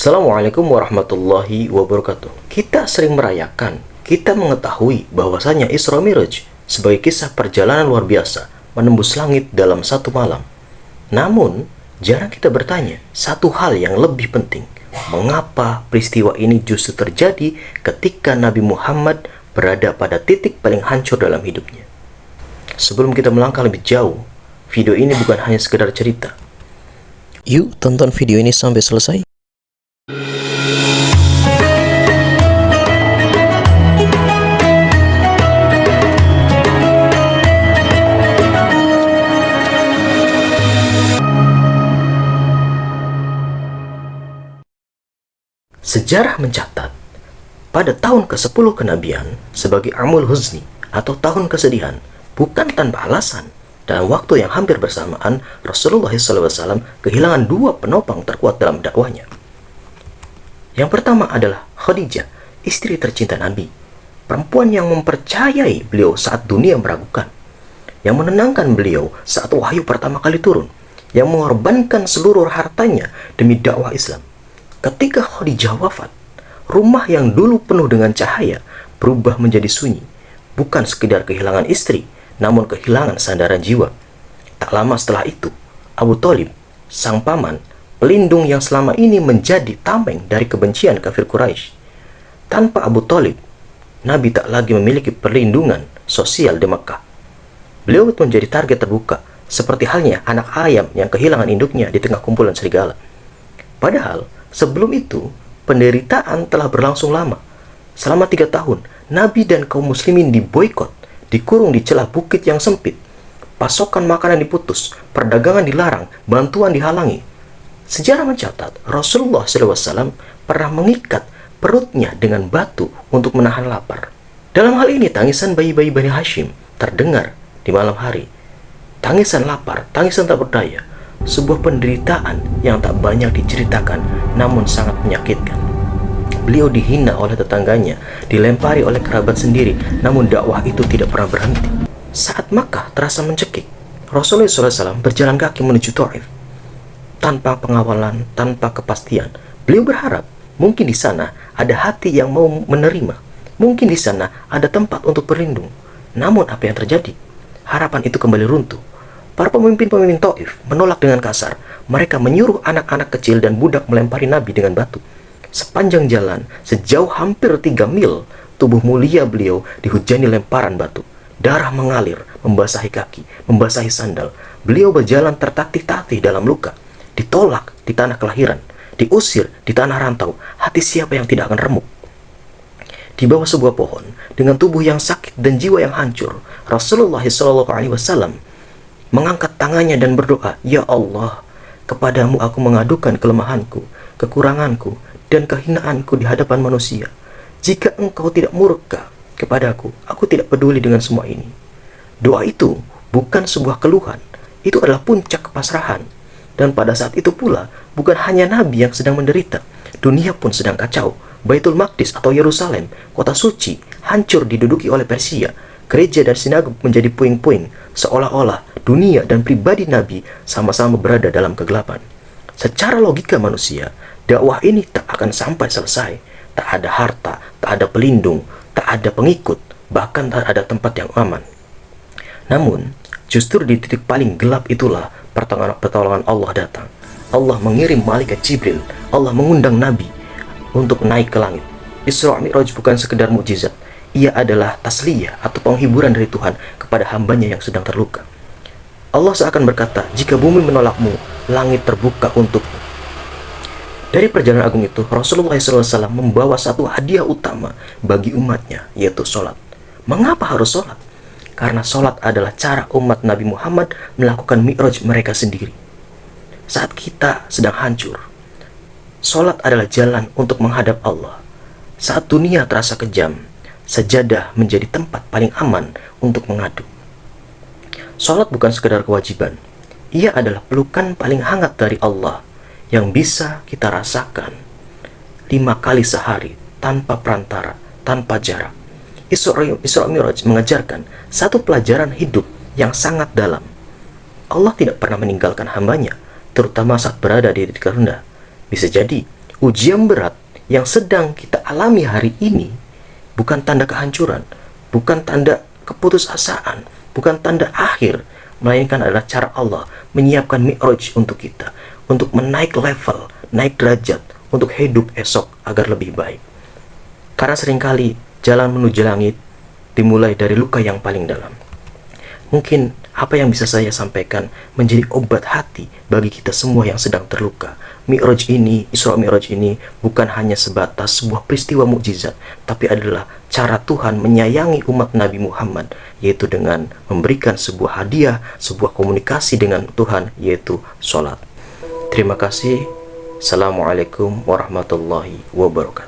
Assalamualaikum warahmatullahi wabarakatuh. Kita sering merayakan, kita mengetahui bahwasanya Isra Miraj sebagai kisah perjalanan luar biasa menembus langit dalam satu malam. Namun, jarang kita bertanya satu hal yang lebih penting. Mengapa peristiwa ini justru terjadi ketika Nabi Muhammad berada pada titik paling hancur dalam hidupnya? Sebelum kita melangkah lebih jauh, video ini bukan hanya sekedar cerita. Yuk tonton video ini sampai selesai. Sejarah mencatat, pada tahun ke-10 kenabian sebagai Amul Huzni atau tahun kesedihan, bukan tanpa alasan, dalam waktu yang hampir bersamaan, Rasulullah SAW kehilangan dua penopang terkuat dalam dakwahnya. Yang pertama adalah Khadijah, istri tercinta Nabi, perempuan yang mempercayai beliau saat dunia meragukan, yang menenangkan beliau saat wahyu pertama kali turun, yang mengorbankan seluruh hartanya demi dakwah Islam. Ketika Khadijah wafat, rumah yang dulu penuh dengan cahaya berubah menjadi sunyi. Bukan sekedar kehilangan istri, namun kehilangan sandaran jiwa. Tak lama setelah itu, Abu Thalib, sang paman, pelindung yang selama ini menjadi tameng dari kebencian kafir Quraisy. Tanpa Abu Thalib, Nabi tak lagi memiliki perlindungan sosial di Mekah. Beliau menjadi target terbuka, seperti halnya anak ayam yang kehilangan induknya di tengah kumpulan serigala. Padahal, sebelum itu, penderitaan telah berlangsung lama. Selama 3 tahun, Nabi dan kaum muslimin diboikot, dikurung di celah bukit yang sempit. Pasokan makanan diputus, perdagangan dilarang, bantuan dihalangi. Sejarah mencatat, Rasulullah SAW pernah mengikat perutnya dengan batu untuk menahan lapar. Dalam hal ini, tangisan bayi-bayi Bani Hashim terdengar di malam hari. Tangisan lapar, tangisan tak berdaya. Sebuah penderitaan yang tak banyak diceritakan, namun sangat menyakitkan. Beliau dihina oleh tetangganya, dilempari oleh kerabat sendiri, namun dakwah itu tidak pernah berhenti. Saat Makkah terasa mencekik, Rasulullah SAW berjalan kaki menuju Thaif. Tanpa pengawalan, tanpa kepastian, beliau berharap mungkin di sana ada hati yang mau menerima, mungkin di sana ada tempat untuk berlindung. Namun apa yang terjadi? Harapan itu kembali runtuh. Para pemimpin-pemimpin Thaif menolak dengan kasar. Mereka menyuruh anak-anak kecil dan budak melempari Nabi dengan batu. Sepanjang jalan, sejauh hampir 3 mil, tubuh mulia beliau dihujani lemparan batu. Darah mengalir, membasahi kaki, membasahi sandal. Beliau berjalan tertatih-tatih dalam luka. Ditolak di tanah kelahiran, diusir di tanah rantau. Hati siapa yang tidak akan remuk? Di bawah sebuah pohon, dengan tubuh yang sakit dan jiwa yang hancur, Rasulullah SAW mengangkat tangannya dan berdoa, "Ya Allah, kepadamu aku mengadukan kelemahanku, kekuranganku, dan kehinaanku di hadapan manusia. Jika engkau tidak murka kepadaku, aku tidak peduli dengan semua ini." Doa itu bukan sebuah keluhan, itu adalah puncak kepasrahan. Dan pada saat itu pula, bukan hanya Nabi yang sedang menderita, dunia pun sedang kacau. Baitul Maqdis atau Yerusalem, kota suci, hancur diduduki oleh Persia. Gereja dan sinagog menjadi puing-puing, seolah-olah dunia dan pribadi Nabi sama-sama berada dalam kegelapan. Secara logika manusia, dakwah ini tak akan sampai selesai. Tak ada harta, tak ada pelindung, tak ada pengikut, bahkan tak ada tempat yang aman. Namun, justru di titik paling gelap itulah pertolongan Allah datang. Allah mengirim malaikat Jibril, Allah mengundang Nabi untuk naik ke langit. Isra Mi'raj bukan sekedar mukjizat. Ia adalah tasliyah atau penghiburan dari Tuhan kepada hambanya yang sedang terluka. Allah seakan berkata, jika bumi menolakmu, langit terbuka untukmu. Dari perjalanan agung itu, Rasulullah SAW membawa satu hadiah utama bagi umatnya, yaitu sholat. Mengapa harus sholat? Karena sholat adalah cara umat Nabi Muhammad melakukan mi'raj mereka sendiri. Saat kita sedang hancur, sholat adalah jalan untuk menghadap Allah. Saat dunia terasa kejam, sajadah menjadi tempat paling aman untuk mengadu. Salat bukan sekedar kewajiban. Ia adalah pelukan paling hangat dari Allah yang bisa kita rasakan 5 kali sehari tanpa perantara, tanpa jarak. Isra Mi'raj mengajarkan satu pelajaran hidup yang sangat dalam. Allah tidak pernah meninggalkan hambanya, terutama saat berada di titik rendah. Bisa jadi Ujian berat yang sedang kita alami hari ini bukan tanda kehancuran, bukan tanda keputusasaan, bukan tanda akhir, melainkan adalah cara Allah menyiapkan mi'raj untuk kita, untuk menaik level, naik derajat, untuk hidup esok agar lebih baik. Karena seringkali jalan menuju langit dimulai dari luka yang paling dalam. Mungkin apa yang bisa saya sampaikan menjadi obat hati bagi kita semua yang sedang terluka. Mi'raj ini, Isra Mi'raj ini bukan hanya sebatas sebuah peristiwa mukjizat, tapi adalah cara Tuhan menyayangi umat Nabi Muhammad, yaitu dengan memberikan sebuah hadiah, sebuah komunikasi dengan Tuhan, yaitu sholat. Terima kasih. Assalamualaikum warahmatullahi wabarakatuh.